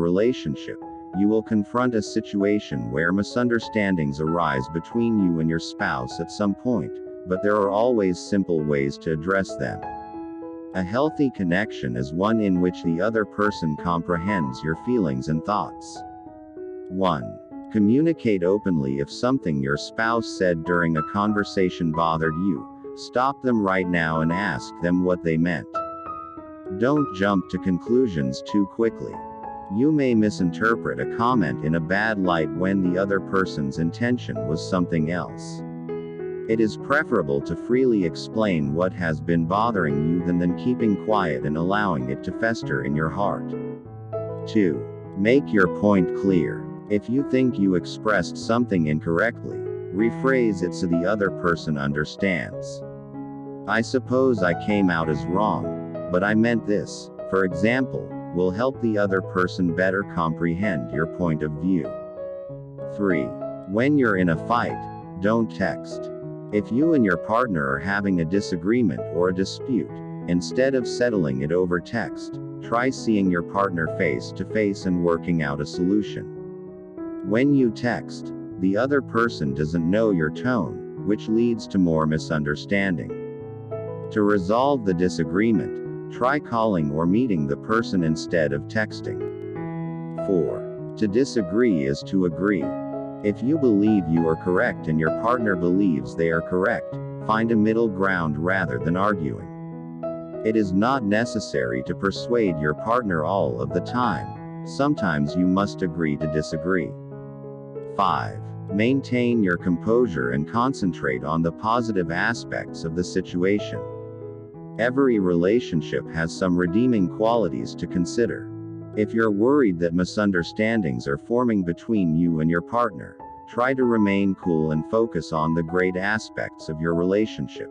relationship, you will confront a situation where misunderstandings arise between you and your spouse at some point, but there are always simple ways to address them. A healthy connection is one in which the other person comprehends your feelings and thoughts. 1. Communicate openly. If something your spouse said during a conversation bothered you, stop them right now and ask them what they meant. Don't jump to conclusions too quickly. You may misinterpret a comment in a bad light when the other person's intention was something else. It is preferable to freely explain what has been bothering you than keeping quiet and allowing it to fester in your heart. 2. Make your point clear. If you think you expressed something incorrectly, rephrase it so the other person understands. "I suppose I came out as wrong, but I meant this," for example, will help the other person better comprehend your point of view. 3. When you're in a fight, don't text. If you and your partner are having a disagreement or a dispute, instead of settling it over text, try seeing your partner face to face and working out a solution. When you text, the other person doesn't know your tone, which leads to more misunderstanding. To resolve the disagreement, try calling or meeting the person instead of texting. 4. To disagree is to agree. If you believe you are correct and your partner believes they are correct, find a middle ground rather than arguing. It is not necessary to persuade your partner all of the time. Sometimes you must agree to disagree. 5. Maintain your composure and concentrate on the positive aspects of the situation. Every relationship has some redeeming qualities to consider. If you're worried that misunderstandings are forming between you and your partner, try to remain cool and focus on the great aspects of your relationship.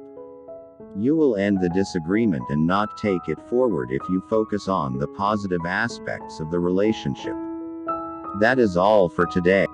You will end the disagreement and not take it forward if you focus on the positive aspects of the relationship. That is all for today.